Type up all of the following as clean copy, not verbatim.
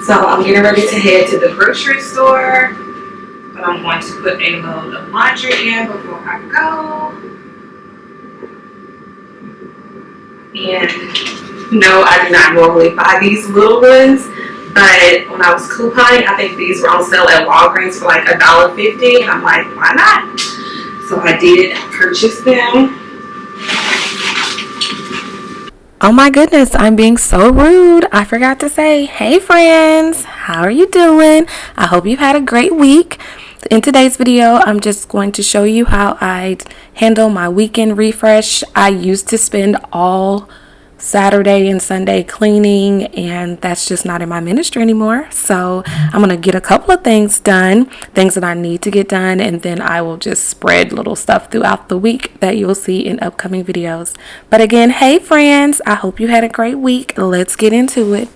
So I'm getting ready to head to the grocery store, but I'm going to put a load of laundry in before I go. And no, I do not normally buy these little ones, but when I was couponing, I think these were on sale at Walgreens for like $1.50, and I'm like, why not? So I did purchase them. Oh my goodness, I'm being so rude. I forgot to say, hey friends, how are you doing? I hope you've had a great week. In today's video, I'm just going to show you how I handle my weekend refresh. I used to spend all Saturday and Sunday cleaning, and that's just not in my ministry anymore. So I'm going to get a couple of things done, things that I need to get done, and then I will just spread little stuff throughout the week that you'll see in upcoming videos. But again, hey friends, I hope you had a great week. Let's get into it.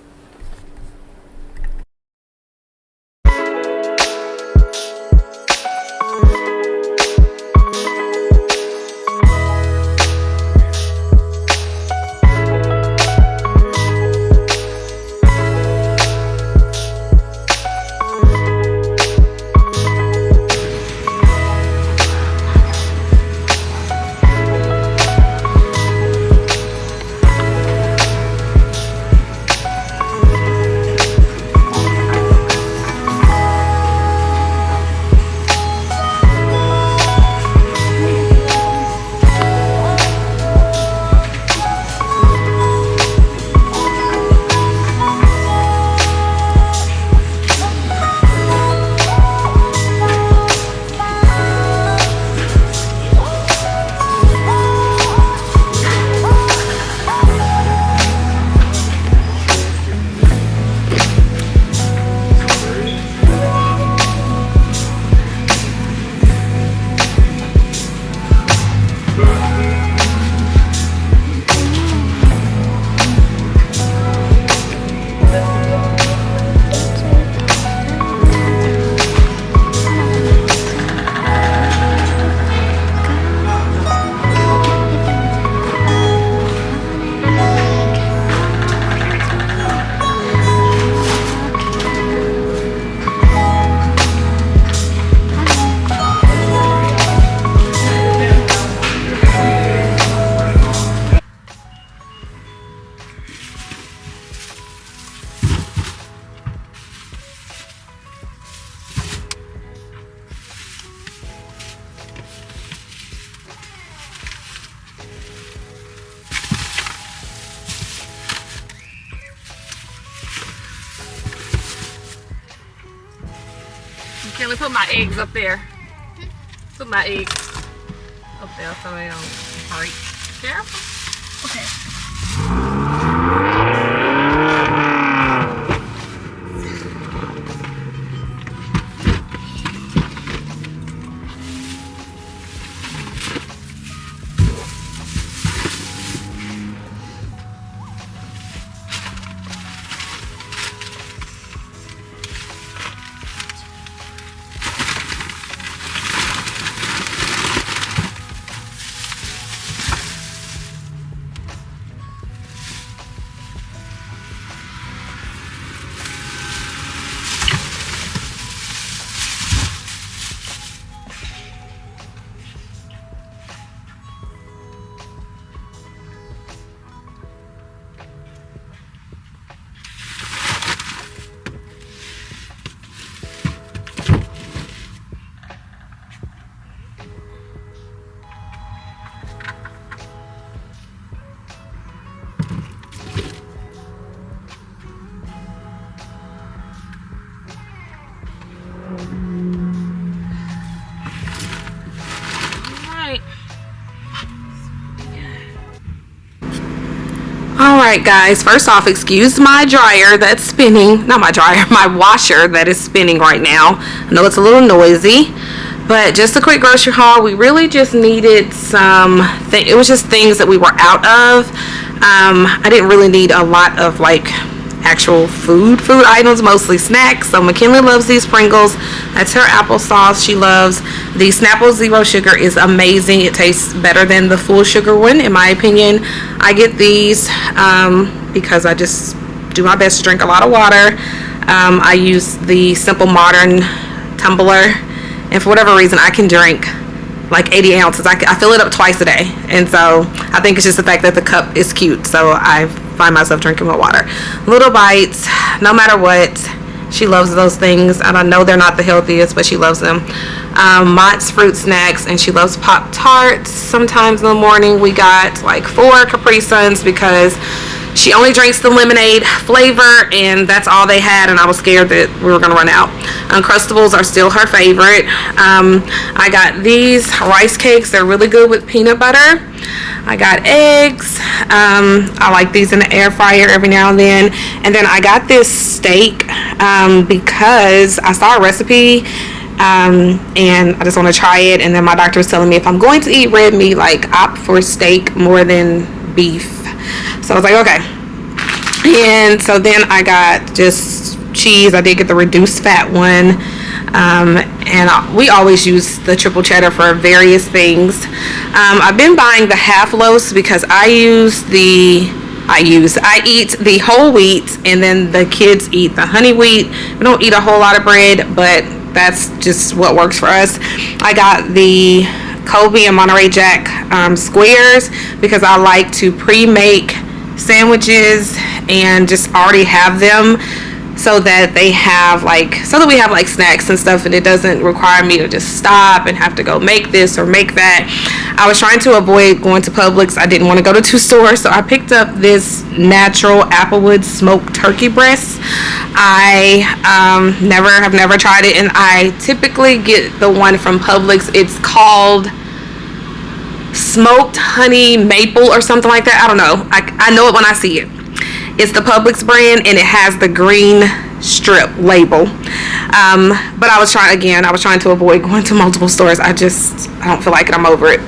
Can we put my eggs up there? Put my eggs up there so they don't break. Careful. Okay. Alright guys, first off, excuse my dryer that's spinning, not my dryer, my washer that is spinning right now. I know it's a little noisy, but just a quick grocery haul. We really just needed it was just things that we were out of. I didn't really need a lot of like actual food items, mostly snacks. So McKinley loves these Pringles. That's her applesauce she loves. The Snapple Zero Sugar is amazing. It tastes better than the full sugar one, in my opinion. I get these because I just do my best to drink a lot of water. I use the Simple Modern tumbler, and for whatever reason I can drink like 80 ounces. I fill it up twice a day, and so I think it's just the fact that the cup is cute, so I find myself drinking more water. Little Bites, no matter what, she loves those things, and I know they're not the healthiest, but she loves them. Mott's Fruit Snacks, and she loves Pop-Tarts. Sometimes in the morning we got like 4 Capri Suns because she only drinks the lemonade flavor, and that's all they had, and I was scared that we were gonna run out. Uncrustables are still her favorite. I got these rice cakes. They're really good with peanut butter. I got eggs. I like these in the air fryer every now and then. And then I got this steak because I saw a recipe and I just want to try it. And then my doctor was telling me if I'm going to eat red meat, like opt for steak more than beef. So I was like, okay. And so then I got just cheese. I did get the reduced fat one. And we always use the triple cheddar for various things. I've been buying the half loaves because I eat the whole wheat, and then the kids eat the honey wheat. We don't eat a whole lot of bread, but that's just what works for us. I got the Kobe and Monterey Jack squares because I like to pre-make sandwiches and just already have them, so that we have like snacks and stuff, and it doesn't require me to just stop and have to go make this or make that. I was trying to avoid going to Publix. I didn't want to go to 2 stores, so I picked up this natural Applewood smoked turkey breast. I have never tried it, and I typically get the one from Publix. It's called smoked honey maple or something like that. I don't know. I know it when I see it. It's the Publix brand, and it has the green strip label. But I was trying to avoid going to multiple stores. I don't feel like it. I'm over it.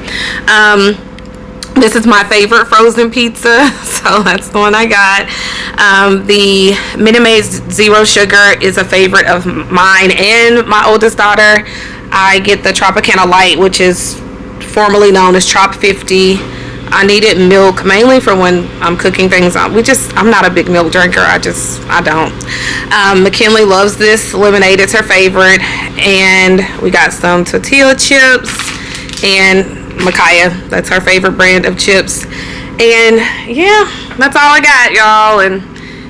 This is my favorite frozen pizza, so that's the one I got. The Minute Maid Zero Sugar is a favorite of mine and my oldest daughter. I get the Tropicana Light, which is formerly known as Trop 50. I needed milk mainly for when I'm cooking things. I'm not a big milk drinker. I don't. McKinley loves this lemonade. It's her favorite. And we got some tortilla chips, and Micaiah, that's her favorite brand of chips. And yeah, that's all I got, y'all. And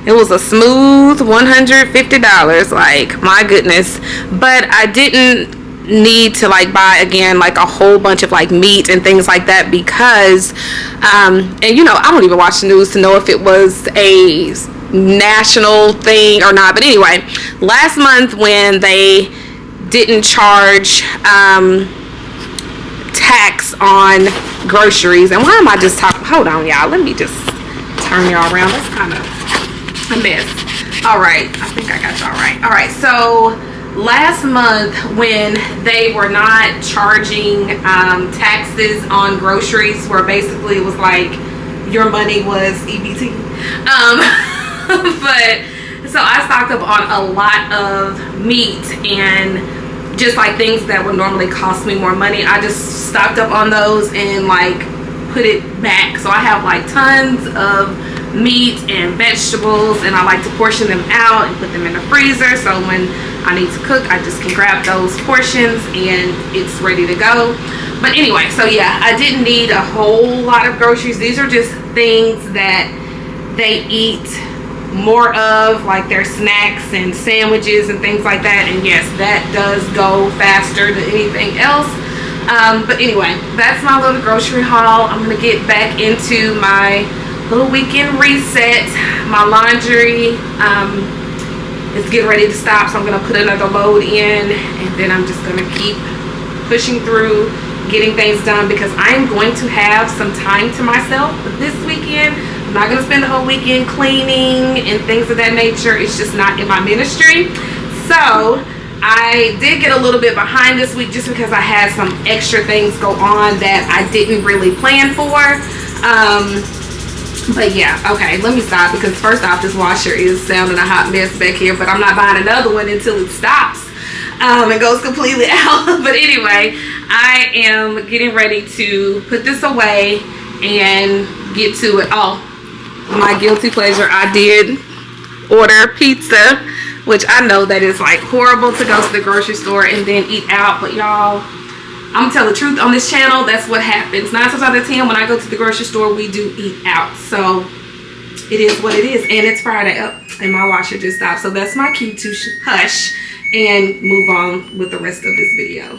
it was a smooth $150. Like, my goodness. But I didn't need to like buy again like a whole bunch of like meat and things like that because and you know, I don't even watch the news to know if it was a national thing or not. But anyway, last month when they didn't charge tax on groceries, and why am I just talking, hold on y'all, let me just turn y'all around. That's kind of a mess. All right, I think I got y'all right. All right, so last month when they were not charging taxes on groceries, where basically it was like your money was EBT, but so I stocked up on a lot of meat and just like things that would normally cost me more money. I just stocked up on those and like put it back, so I have like tons of meat and vegetables, and I like to portion them out and put them in the freezer, so when I need to cook, I just can grab those portions and it's ready to go. But anyway, so yeah, I didn't need a whole lot of groceries. These are just things that they eat more of, like their snacks and sandwiches and things like that. And yes, that does go faster than anything else. But anyway, that's my little grocery haul. I'm gonna get back into my little weekend reset. My laundry is getting ready to stop, so I'm gonna put another load in, and then I'm just gonna keep pushing through, getting things done, because I'm going to have some time to myself this weekend. I'm not gonna spend the whole weekend cleaning and things of that nature. It's just not in my ministry. So I did get a little bit behind this week just because I had some extra things go on that I didn't really plan for. But yeah, okay, let me stop, because first off, this washer is sounding a hot mess back here, but I'm not buying another one until it stops and goes completely out. But anyway, I am getting ready to put this away and get to it. Oh, my guilty pleasure, I did order pizza which I know that is like horrible to go to the grocery store and then eat out. But y'all, I'm gonna tell the truth on this channel. That's what happens. 9 times out of 10, when I go to the grocery store, we do eat out. So it is what it is. And it's Friday up, and my washer just stopped. So that's my cue to hush and move on with the rest of this video.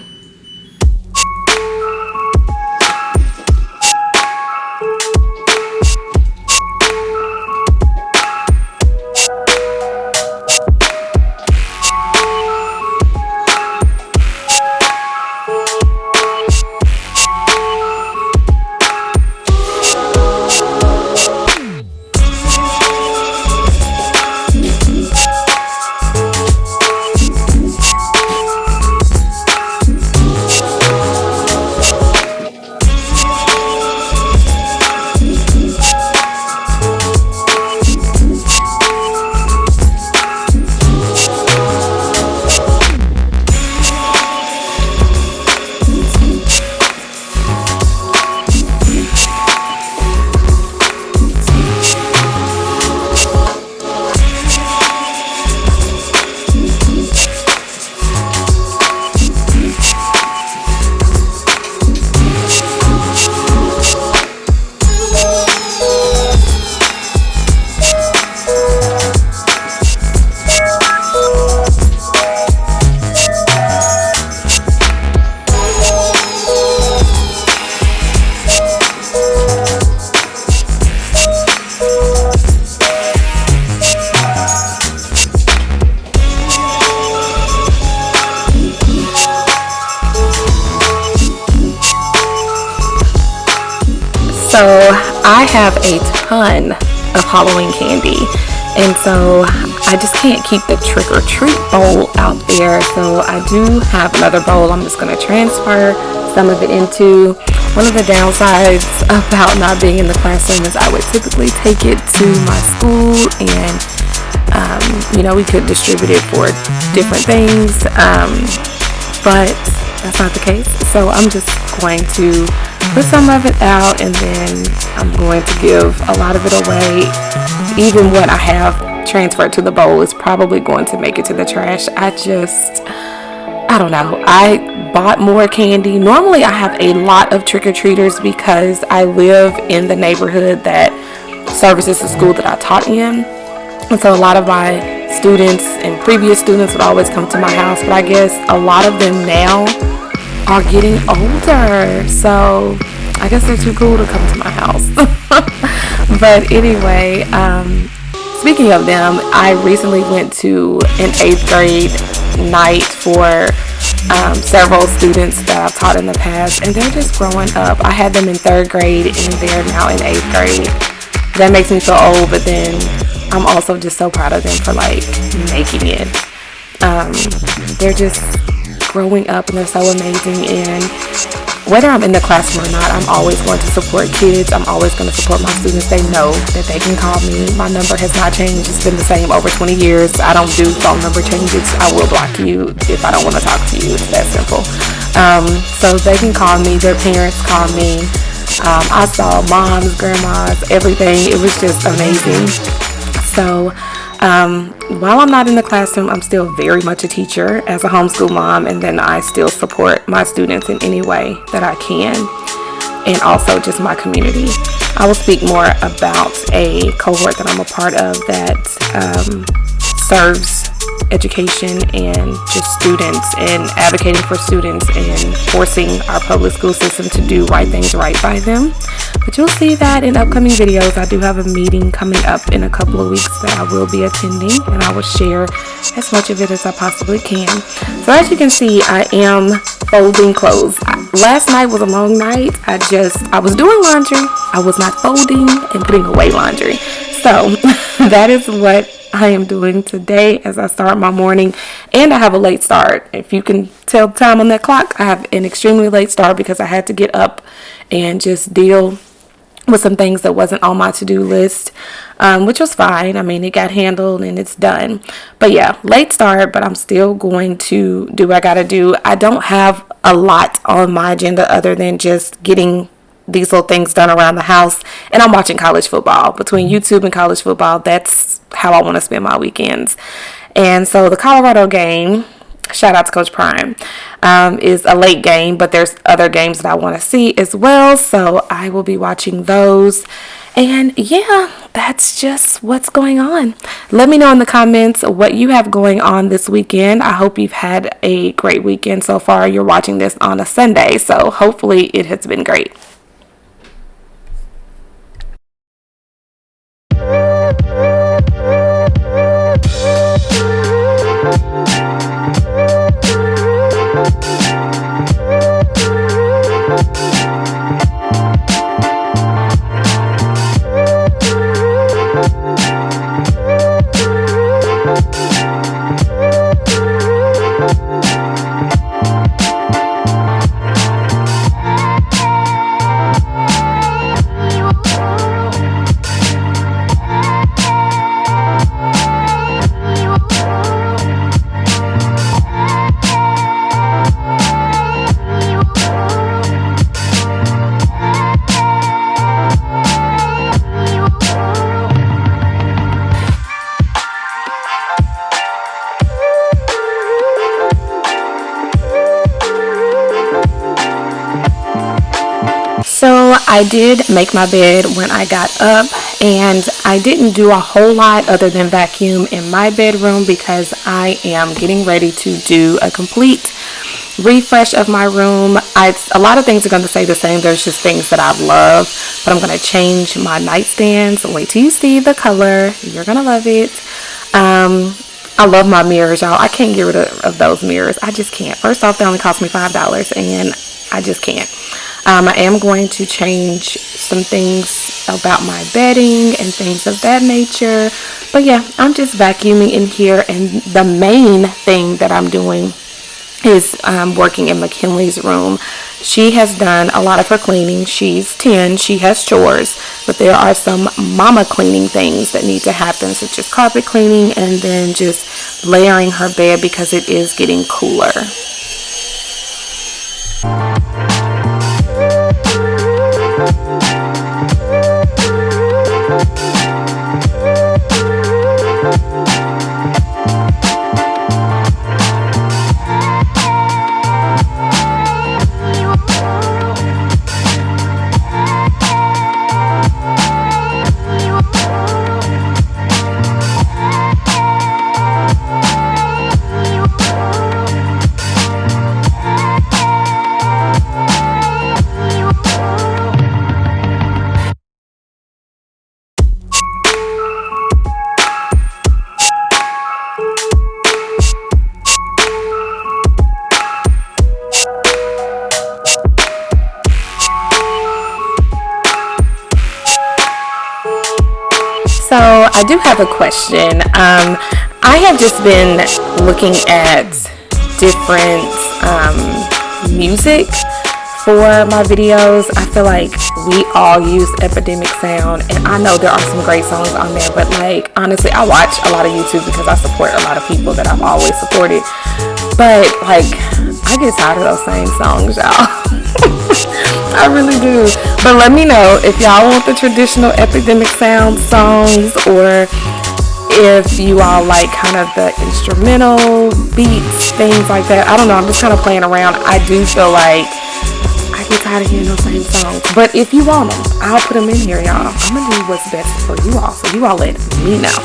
So I have a ton of Halloween candy, and so I just can't keep the trick or treat bowl out there. So I do have another bowl I'm just going to transfer some of it into. One of the downsides about not being in the classroom is I would typically take it to my school, and you know, we could distribute it for different things, but that's not the case. So I'm just going to put some of it out, and then I'm going to give a lot of it away. Even what I have transferred to the bowl is probably going to make it to the trash. I don't know. I bought more candy. Normally I have a lot of trick-or-treaters because I live in the neighborhood that services the school that I taught in. And so a lot of my students and previous students would always come to my house, but I guess a lot of them now are getting older, so I guess they're too cool to come to my house. But anyway, speaking of them, I recently went to an 8th grade night for several students that I've taught in the past, and they're just growing up. I had them in 3rd grade and they're now in 8th grade. That makes me feel old, but then I'm also just so proud of them for like making it. They're just growing up and they're so amazing, and whether I'm in the classroom or not, I'm always going to support kids. I'm always going to support my students. They know that they can call me. My number has not changed. It's been the same over 20 years. I don't do phone number changes. I will block you if I don't want to talk to you. It's that simple. So they can call me. Their parents call me. I saw moms, grandmas, everything. It was just amazing. So while I'm not in the classroom, I'm still very much a teacher as a homeschool mom, and then I still support my students in any way that I can, and also just my community. I will speak more about a cohort that I'm a part of that serves education and just students, and advocating for students and forcing our public school system to do right things right by them. But you'll see that in upcoming videos. I do have a meeting coming up in a couple of weeks that I will be attending, and I will share as much of it as I possibly can. So as you can see, I am folding clothes. Last night was a long night. I was doing laundry. I was not folding and putting away laundry. So that is what I am doing today as I start my morning, and I have a late start. If you can tell the time on that clock, I have an extremely late start because I had to get up and just deal with some things that wasn't on my to-do list, which was fine. I mean, it got handled and it's done. But yeah, late start, but I'm still going to do what I gotta do. I don't have a lot on my agenda other than just getting these little things done around the house, and I'm watching college football. Between YouTube and college football, that's how I want to spend my weekends. And so the Colorado game, shout out to Coach Prime, is a late game, but there's other games that I want to see as well, so I will be watching those. And yeah, that's just what's going on. Let me know in the comments what you have going on this weekend. I hope you've had a great weekend so far. You're watching this on a Sunday, so hopefully it has been great. So I did make my bed when I got up, and I didn't do a whole lot other than vacuum in my bedroom because I am getting ready to do a complete refresh of my room. A lot of things are going to stay the same. There's just things that I love, but I'm going to change my nightstands. Wait till you see the color. You're going to love it. I love my mirrors, y'all. I can't get rid of those mirrors. I just can't. First off, they only cost me $5, and I just can't. I am going to change some things about my bedding and things of that nature. But yeah, I'm just vacuuming in here, and the main thing that I'm doing is working in McKinley's room. She has done a lot of her cleaning. She's 10. She has chores, but there are some mama cleaning things that need to happen, such as carpet cleaning and then just layering her bed because it is getting cooler. So I do have a question. I have just been looking at different music for my videos. I feel like we all use Epidemic Sound, and I know there are some great songs on there, but like honestly, I watch a lot of YouTube because I support a lot of people that I've always supported. But like, I get tired of those same songs, y'all. I really do. But let me know if y'all want the traditional Epidemic Sound songs, or if you all like kind of the instrumental beats, things like that. I don't know. I'm just kind of playing around. I do feel like I get tired of hearing those same songs. But if you want them, I'll put them in here, y'all. I'm going to do what's best for you all, so you all let me know.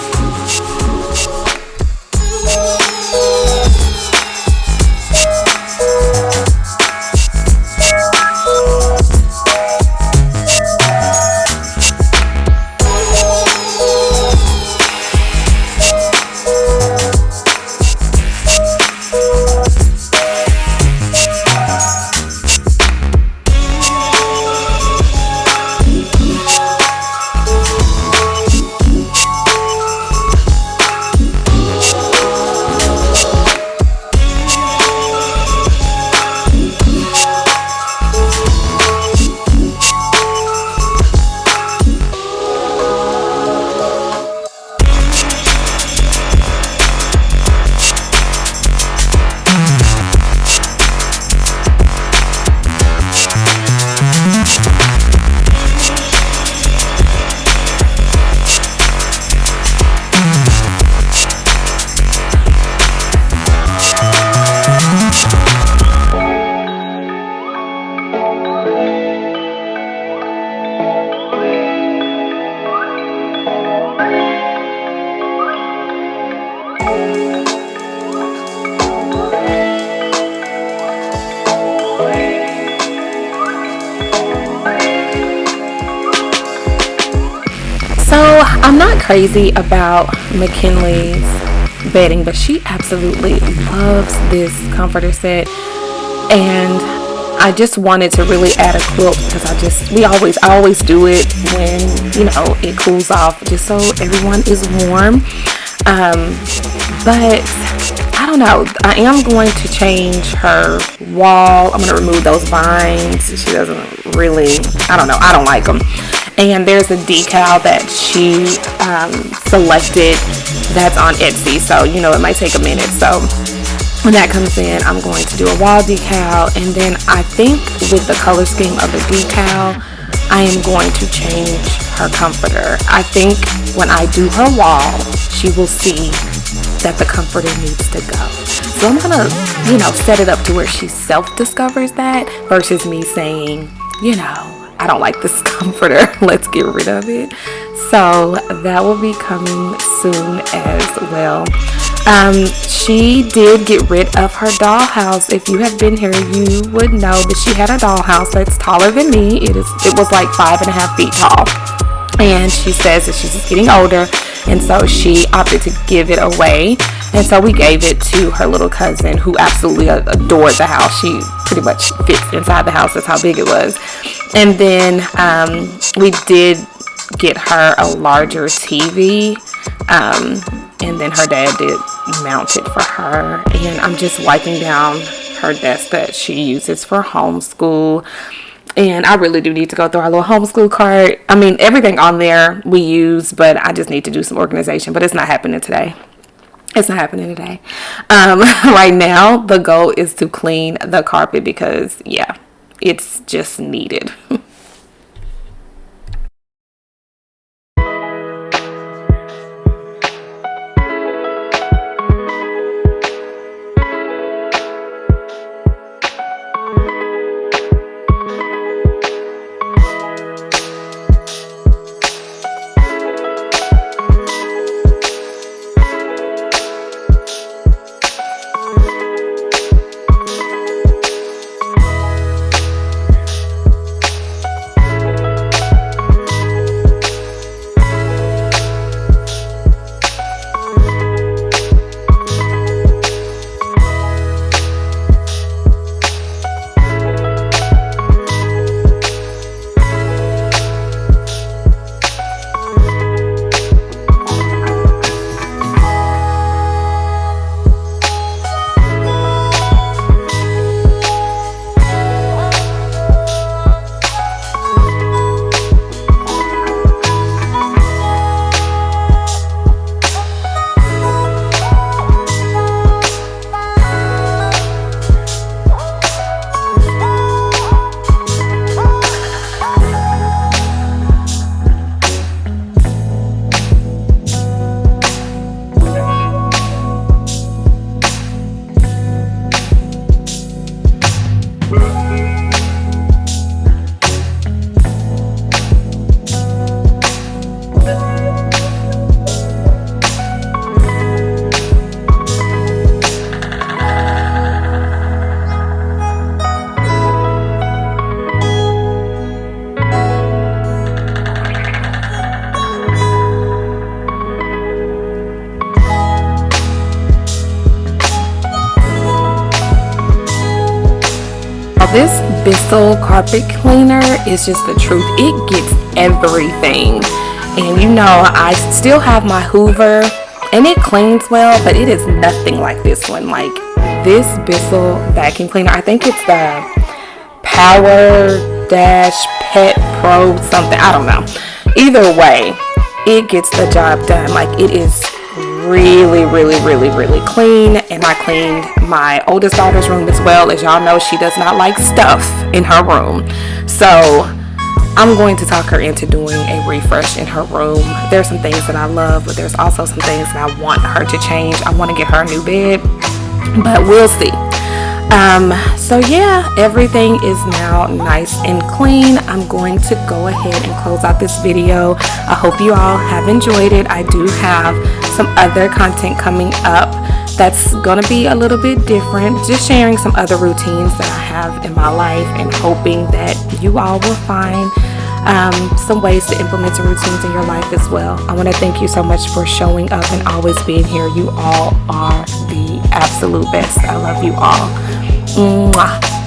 crazy about McKinley's bedding, but she absolutely loves this comforter set. And I just wanted to really add a quilt because I always do it when, you know, it cools off, just so everyone is warm. But I don't know, I am going to change her wall. I'm going to remove those vines. She doesn't really, I don't know, I don't like them. And there's a decal that she selected that's on Etsy, so you know it might take a minute. So when that comes in, I'm going to do a wall decal, and then I think with the color scheme of the decal, I am going to change her comforter. I think when I do her wall, she will see that the comforter needs to go. So I'm gonna, you know, set it up to where she self-discovers that versus me saying, you know, I don't like this comforter, let's get rid of it. So that will be coming soon as well. She did get rid of her dollhouse. If you have been here, you would know that she had a dollhouse that's taller than me. It was like 5.5 feet tall. And she says that she's just getting older, and so she opted to give it away. And so we gave it to her little cousin, who absolutely adored the house. She pretty much fits inside the house. That's how big it was. And then we did get her a larger TV. And then her dad did mount it for her. And I'm just wiping down her desk that she uses for homeschool. And I really do need to go through our little homeschool cart. I mean, everything on there we use, but I just need to do some organization. But it's not happening today. It's not happening today. Right now, the goal is to clean the carpet because, yeah, it's just needed. This Bissell carpet cleaner is just the truth. It gets everything. And you know, I still have my Hoover and it cleans well, but it is nothing like this one. Like this Bissell vacuum cleaner, I think it's the Power Dash Pet Pro something, I don't know. Either way, it gets the job done. Like it is really clean. And I cleaned my oldest daughter's room as well. As y'all know, she does not like stuff in her room, so I'm going to talk her into doing a refresh in her room. There's some things that I love, but there's also some things that I want her to change. I want to get her a new bed, but we'll see. So yeah, everything is now nice and clean. I'm going to go ahead and close out this video. I hope you all have enjoyed it. I do have some other content coming up that's gonna be a little bit different, just sharing some other routines that I have in my life and hoping that you all will find some ways to implement some routines in your life as well. I want to thank you so much for showing up and always being here. You all are the absolute best. I love you all. Mwah.